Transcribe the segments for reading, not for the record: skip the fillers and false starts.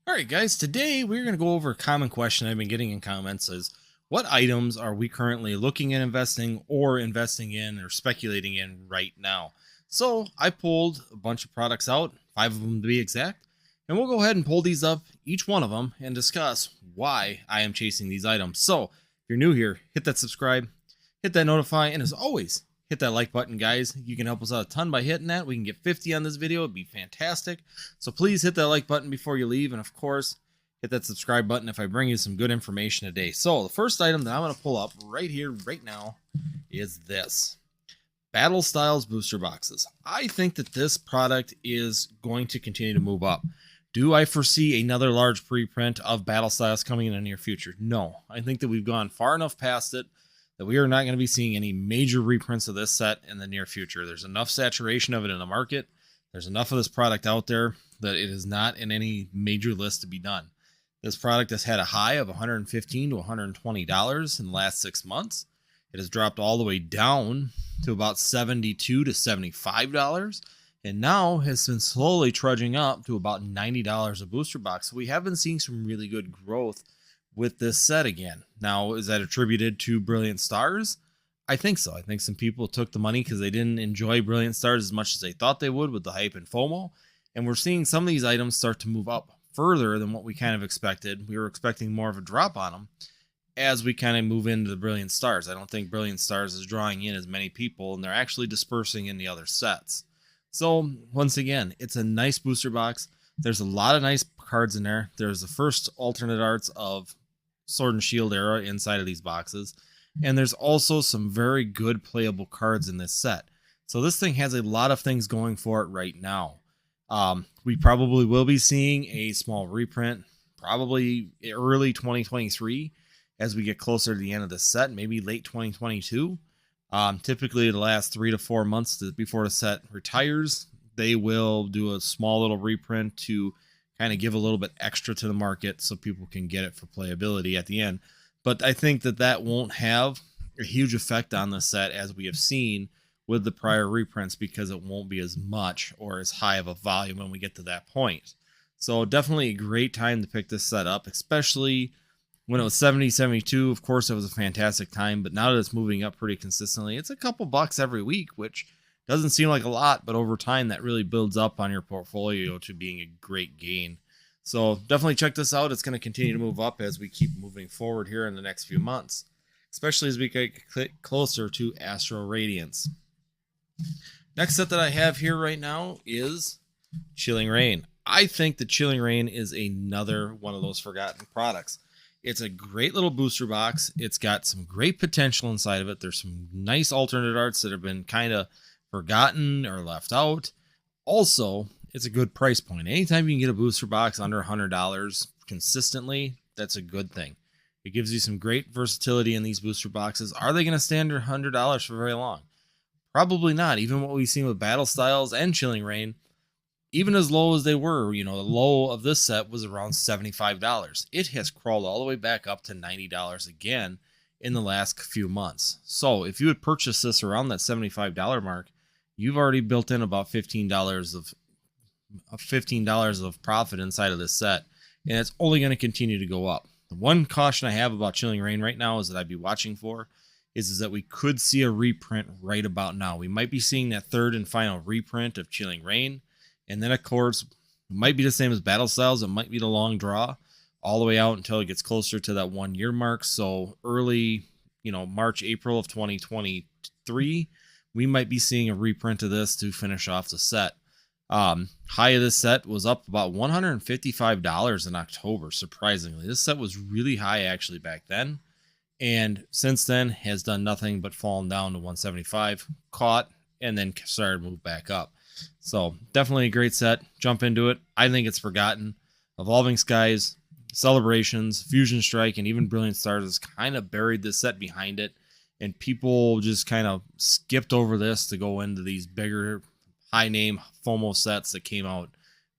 All right, guys, today we're going to go over a common question I've been getting in comments is what items are we currently looking at investing or investing in or speculating in right now? So I pulled a bunch of products out, 5 of them to be exact, and we'll go ahead and pull these up, each one of them, and discuss why I am chasing these items. So if you're new here, hit that subscribe, hit that notify, and as always, hit that like button, guys. You can help us out a ton by hitting that. We can get 50 on this video. It'd be fantastic. So please hit that like button before you leave. And of course, hit that subscribe button if I bring you some good information today. So the first item that I'm going to pull up right here, right now, is this. Battlestyles Booster Boxes. I think that this product is going to continue to move up. Do I foresee another large preprint of Battlestyles coming in the near future? No. I think that we've gone far enough past it that we are not going to be seeing any major reprints of this set in the near future. There's enough saturation of it in the market. There's enough of this product out there that it is not in any major list to be done. This product has had a high of $115 to $120 in the last 6 months. It has dropped all the way down to about $72 to $75, and now has been slowly trudging up to about $90 a booster box. So we have been seeing some really good growth with this set again. Now, is that attributed to Brilliant Stars? I think so. I think some people took the money because they didn't enjoy Brilliant Stars as much as they thought they would with the hype and FOMO. And we're seeing some of these items start to move up further than what we kind of expected. We were expecting more of a drop on them as we kind of move into the Brilliant Stars. I don't think Brilliant Stars is drawing in as many people, and they're actually dispersing in the other sets. So once again, it's a nice booster box. There's a lot of nice cards in there. There's the first alternate arts of Sword and Shield era inside of these boxes, and there's also some very good playable cards in this set. So this thing has a lot of things going for it right now. We probably will be seeing a small reprint, probably early 2023 as we get closer to the end of the set, maybe late 2022. Typically the last 3 to 4 months before the set retires, they will do a small little reprint to kind of give a little bit extra to the market so people can get it for playability at the end. But I think that that won't have a huge effect on the set as we have seen with the prior reprints, because it won't be as much or as high of a volume when we get to that point. So definitely a great time to pick this set up, especially when it was 70, 72. Of course, it was a fantastic time, but now that it's moving up pretty consistently, it's a couple bucks every week, which doesn't seem like a lot, but over time that really builds up on your portfolio to being a great gain. So definitely check this out. It's going to continue to move up as we keep moving forward here in the next few months, especially as we get closer to Astral Radiance. Next set that I have here right now is Chilling Reign. I think that Chilling Reign is another one of those forgotten products. It's a great little booster box. It's got some great potential inside of it. There's some nice alternate arts that have been kind of forgotten or left out. Also, it's a good price point. Anytime you can get a booster box under $100 consistently, that's a good thing. It gives you some great versatility in these booster boxes. Are they going to stand under $100 for very long? Probably not. Even what we've seen with Battlestyles and Chilling Reign, even as low as they were, the low of this set was around $75. It has crawled all the way back up to $90 again in the last few months. So if you would purchase this around that $75 mark, you've already built in about $15 of profit inside of this set, and it's only going to continue to go up. The one caution I have about Chilling Reign right now is that I'd be watching for is that we could see a reprint right about now. We might be seeing that third and final reprint of Chilling Reign, and then of course it might be the same as Battlestyles. It might be the long draw all the way out until it gets closer to that 1 year mark. So early, March, April of 2023, we might be seeing a reprint of this to finish off the set. High of this set was up about $155 in October. Surprisingly, this set was really high actually back then, and since then has done nothing but fallen down to 175, caught, and then started to move back up. So definitely a great set. Jump into it. I think it's forgotten. Evolving Skies, Celebrations, Fusion Strike, and even Brilliant Stars has kind of buried this set behind it, and people just kind of skipped over this to go into these bigger high name FOMO sets that came out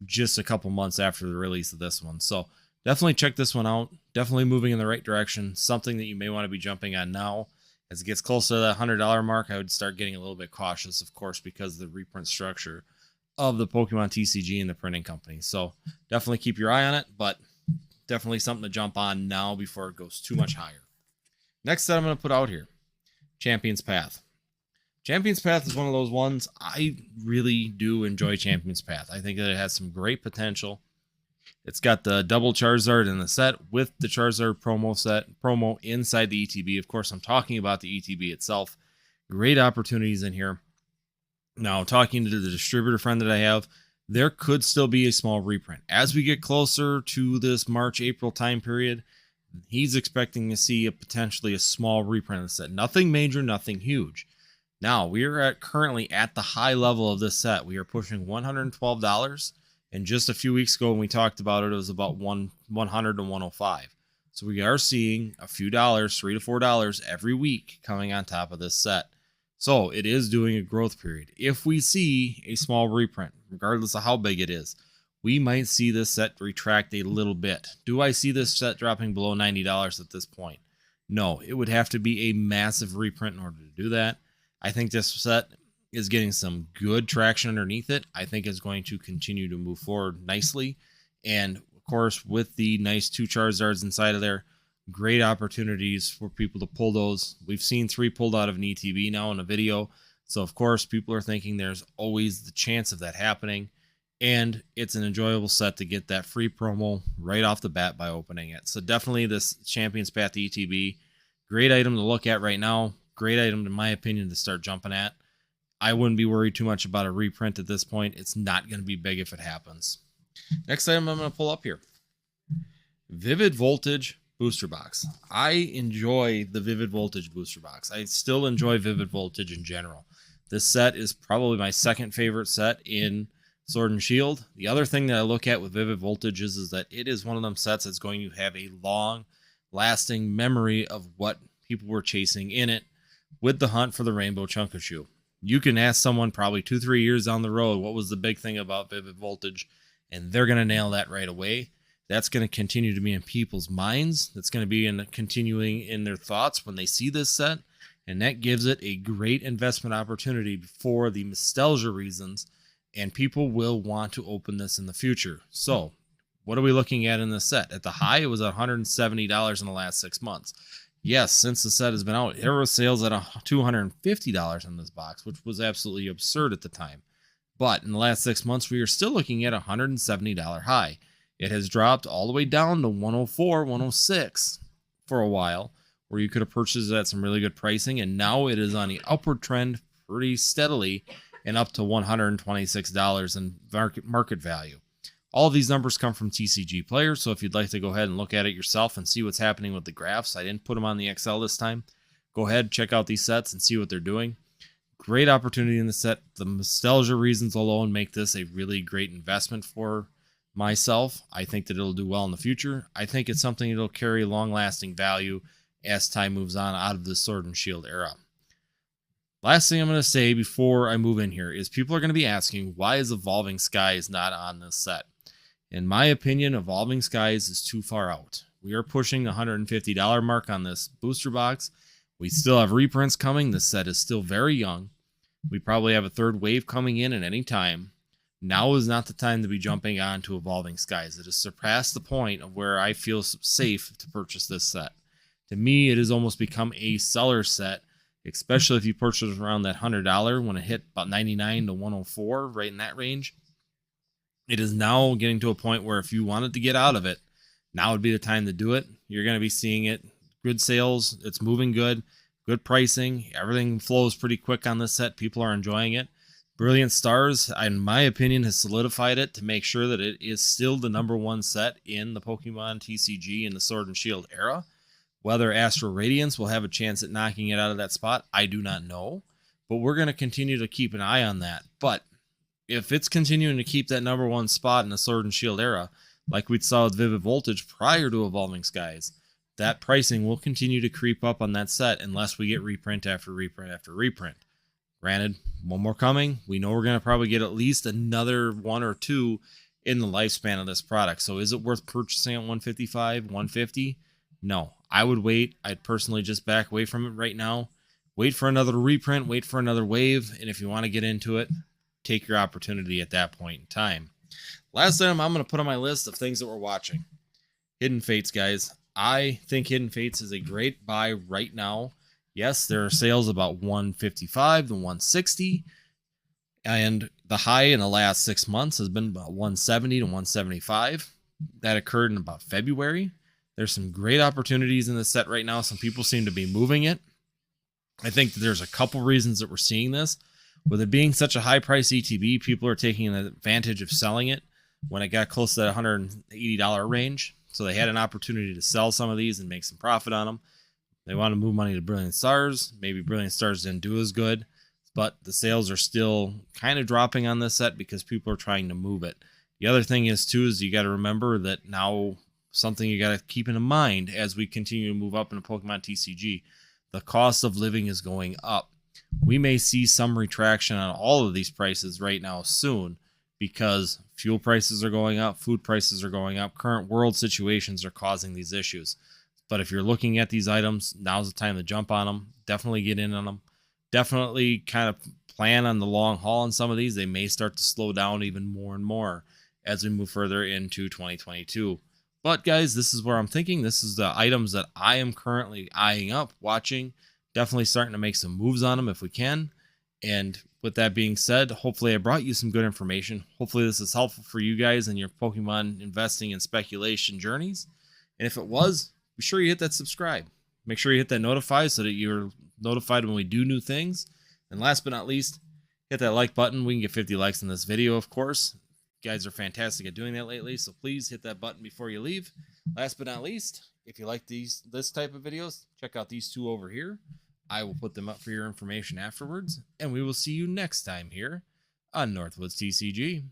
just a couple months after the release of this one. So definitely check this one out. Definitely moving in the right direction. Something that you may want to be jumping on now. As it gets closer to that $100 mark, I would start getting a little bit cautious, of course, because of the reprint structure of the Pokemon TCG and the printing company. So definitely keep your eye on it, but definitely something to jump on now before it goes too much higher. Next set I'm going to put out here, Champion's Path. Champion's Path is one of those ones I really do enjoy. Champion's Path, I think that it has some great potential. It's got the double Charizard in the set with the Charizard promo inside the ETB. Of course, I'm talking about the ETB itself. Great opportunities in here. Now, talking to the distributor friend that I have, there could still be a small reprint. As we get closer to this March-April time period, he's expecting to see potentially a small reprint of the set. Nothing major, nothing huge. Now, we are currently at the high level of this set. We are pushing $112. And just a few weeks ago when we talked about it, it was about 100 to 105. So we are seeing a few dollars, $3 to $4 every week coming on top of this set. So it is doing a growth period. If we see a small reprint, regardless of how big it is, we might see this set retract a little bit. Do I see this set dropping below $90 at this point? No, it would have to be a massive reprint in order to do that. I think this set is getting some good traction underneath it. I think it's going to continue to move forward nicely. And of course, with the nice 2 Charizards inside of there, great opportunities for people to pull those. We've seen 3 pulled out of an ETB now in a video. So of course, people are thinking there's always the chance of that happening. And it's an enjoyable set to get that free promo right off the bat by opening it. So definitely this Champion's Path ETB, great item to look at right now. Great item, in my opinion, to start jumping at. I wouldn't be worried too much about a reprint at this point. It's not going to be big if it happens. Next item I'm going to pull up here. Vivid Voltage Booster Box. I enjoy the Vivid Voltage Booster Box. I still enjoy Vivid Voltage in general. This set is probably my second favorite set in Sword and Shield. The other thing that I look at with Vivid Voltage is that it is one of them sets that's going to have a long-lasting memory of what people were chasing in it with the hunt for the Rainbow Chunkachu. You can ask someone probably 2-3 years down the road, what was the big thing about Vivid Voltage? And they're going to nail that right away. That's going to continue to be in people's minds. That's going to be continuing in their thoughts when they see this set. And that gives it a great investment opportunity for the nostalgia reasons. And people will want to open this in the future. So what are we looking at in this set? At the high, it was $170 in the last 6 months. Yes, since the set has been out, there were sales at $250 in this box, which was absolutely absurd at the time. But in the last 6 months, we are still looking at a $170 high. It has dropped all the way down to 104, 106 for a while, where you could have purchased it at some really good pricing, and now it is on the upward trend pretty steadily and up to $126 in market value. All of these numbers come from TCG Players, so if you'd like to go ahead and look at it yourself and see what's happening with the graphs, I didn't put them on the Excel this time. Go ahead, check out these sets and see what they're doing. Great opportunity in the set. The nostalgia reasons alone make this a really great investment for myself. I think that it'll do well in the future. I think it's something that'll carry long-lasting value as time moves on out of the Sword and Shield era. Last thing I'm going to say before I move in here is people are going to be asking, why is Evolving Skies not on this set? In my opinion, Evolving Skies is too far out. We are pushing the $150 mark on this booster box. We still have reprints coming. This set is still very young. We probably have a third wave coming in at any time. Now is not the time to be jumping on to Evolving Skies. It has surpassed the point of where I feel safe to purchase this set. To me, it has almost become a seller set, especially if you purchase around that $100 when it hit about $99 to $104, right in that range. It is now getting to a point where if you wanted to get out of it, now would be the time to do it. You're going to be seeing it. Good sales. It's moving good. Good pricing. Everything flows pretty quick on this set. People are enjoying it. Brilliant Stars, in my opinion, has solidified it to make sure that it is still the #1 set in the Pokemon TCG in the Sword and Shield era. Whether Astral Radiance will have a chance at knocking it out of that spot, I do not know. But we're going to continue to keep an eye on that. But if it's continuing to keep that #1 spot in the Sword and Shield era, like we saw with Vivid Voltage prior to Evolving Skies, that pricing will continue to creep up on that set unless we get reprint after reprint after reprint. Granted, one more coming. We know we're going to probably get at least another 1 or 2 in the lifespan of this product. So is it worth purchasing at $155, $150? No, I would wait. I'd personally just back away from it right now. Wait for another reprint, wait for another wave, and if you want to get into it, take your opportunity at that point in time. Last item I'm going to put on my list of things that we're watching. Hidden Fates, guys. I think Hidden Fates is a great buy right now. Yes, there are sales about 155 to 160, and the high in the last 6 months has been about 170 to 175. That occurred in about February. There's some great opportunities in the set right now. Some people seem to be moving it. I think that there's a couple reasons that we're seeing this. With it being such a high price ETB, people are taking advantage of selling it when it got close to that $180 range. So they had an opportunity to sell some of these and make some profit on them. They want to move money to Brilliant Stars. Maybe Brilliant Stars didn't do as good, but the sales are still kind of dropping on this set because people are trying to move it. The other thing is, too, is you got to remember that now something you got to keep in mind as we continue to move up into Pokemon TCG, the cost of living is going up. We may see some retraction on all of these prices right now soon because fuel prices are going up, food prices are going up, current world situations are causing these issues. But if you're looking at these items, now's the time to jump on them. Definitely get in on them. Definitely kind of plan on the long haul on some of these. They may start to slow down even more and more as we move further into 2022. But guys, this is where I'm thinking. This is the items that I am currently eyeing up, watching. Definitely starting to make some moves on them if we can. And with that being said, hopefully I brought you some good information. Hopefully this is helpful for you guys in your Pokemon investing and speculation journeys. And if it was, be sure you hit that subscribe. Make sure you hit that notify so that you're notified when we do new things. And last but not least, hit that like button. We can get 50 likes in this video, of course. You guys are fantastic at doing that lately, so please hit that button before you leave. Last but not least, if you like this type of videos, check out these two over here. I will put them up for your information afterwards, and we will see you next time here on Northwoods TCG.